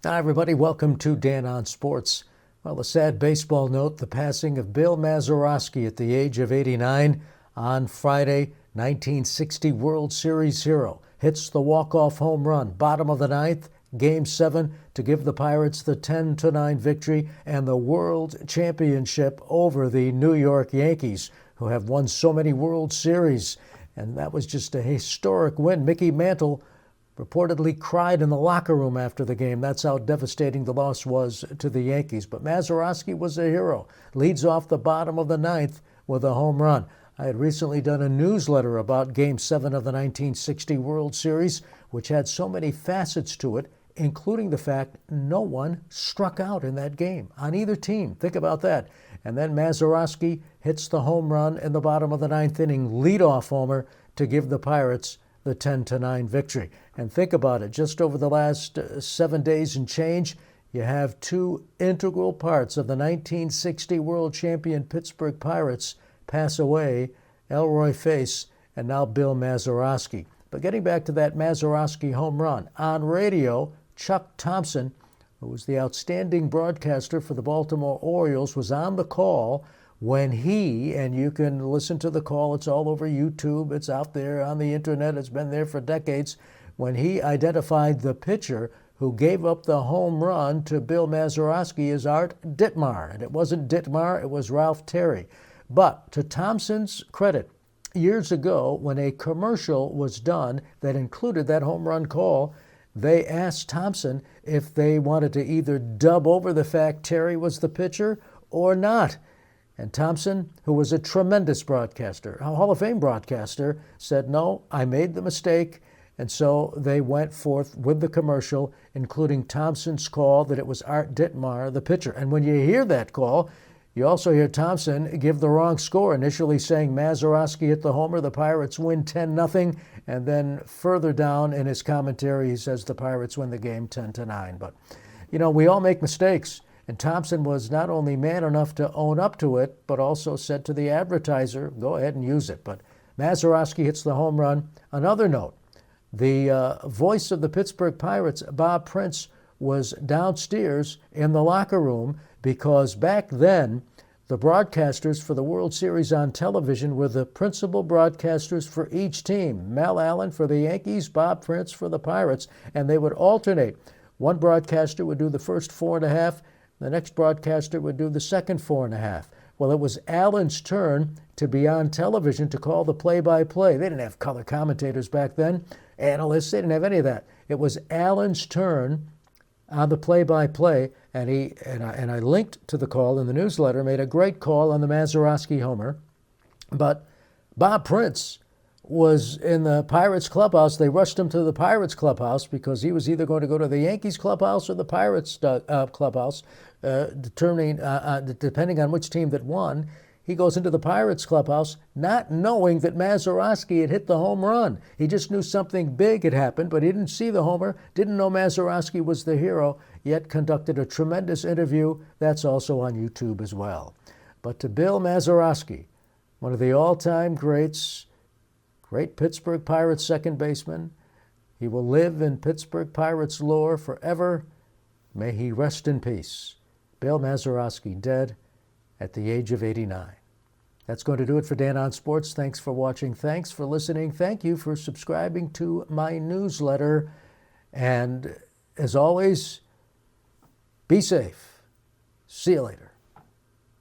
Hi, everybody. Welcome to Dan on Sports. Well, a sad baseball note, the passing of Bill Mazeroski at the age of 89 on Friday, 1960 World Series hero. Hits the walk-off home run, bottom of the ninth, Game 7, to give the Pirates the 10-9 victory and the World Championship over the New York Yankees, who have won so many World Series. And that was just a historic win. Mickey Mantle reportedly cried in the locker room after the game. That's how devastating the loss was to the Yankees. But Mazeroski was a hero. Leads off the bottom of the ninth with a home run. I had recently done a newsletter about Game 7 of the 1960 World Series, which had so many facets to it, including the fact no one struck out in that game on either team. Think about that. And then Mazeroski hits the home run in the bottom of the ninth inning, leadoff homer to give the Pirates the 10-9 victory. And think about it, just over the last 7 days and change, you have two integral parts of the 1960 world champion Pittsburgh Pirates pass away, Elroy Face and now Bill Mazeroski. But getting back to that Mazeroski home run, on radio, Chuck Thompson, who was the outstanding broadcaster for the Baltimore Orioles, was on the call when he, and you can listen to the call, it's all over YouTube, it's out there on the internet, it's been there for decades, when he identified the pitcher who gave up the home run to Bill Mazeroski as Art Ditmar. And it wasn't Ditmar, it was Ralph Terry. But to Thompson's credit, years ago, when a commercial was done that included that home run call, they asked Thompson if they wanted to either dub over the fact Terry was the pitcher or not. And Thompson, who was a tremendous broadcaster, a Hall of Fame broadcaster, said, no, I made the mistake. And so they went forth with the commercial, including Thompson's call that it was Art Ditmar, the pitcher. And when you hear that call, you also hear Thompson give the wrong score, initially saying Mazeroski hit the homer, the Pirates win 10-0, and then further down in his commentary, he says the Pirates win the game 10-9. But, you know, we all make mistakes. And Thompson was not only man enough to own up to it, but also said to the advertiser, go ahead and use it. But Mazeroski hits the home run. Another note, the voice of the Pittsburgh Pirates, Bob Prince, was downstairs in the locker room because back then, the broadcasters for the World Series on television were the principal broadcasters for each team. Mel Allen for the Yankees, Bob Prince for the Pirates, and they would alternate. One broadcaster would do the first 4.5, the next broadcaster would do the second 4.5. Well, it was Allen's turn to be on television to call the play-by-play. They didn't have color commentators back then, analysts, they didn't have any of that. It was Allen's turn on the play-by-play, and I linked to the call in the newsletter, made a great call on the Mazeroski homer. But Bob Prince was in the Pirates clubhouse. They rushed him to the Pirates clubhouse because he was either going to go to the Yankees clubhouse or the Pirates clubhouse, depending on which team that won. He goes into the Pirates clubhouse not knowing that Mazeroski had hit the home run. He just knew something big had happened, but he didn't see the homer, didn't know Mazeroski was the hero, yet conducted a tremendous interview. That's also on YouTube as well. But to Bill Mazeroski, one of the all-time greats, great Pittsburgh Pirates second baseman, he will live in Pittsburgh Pirates lore forever. May he rest in peace. Bill Mazeroski dead at the age of 89. That's going to do it for Dan on Sports. Thanks for watching. Thanks for listening. Thank you for subscribing to my newsletter. And as always, be safe. See you later.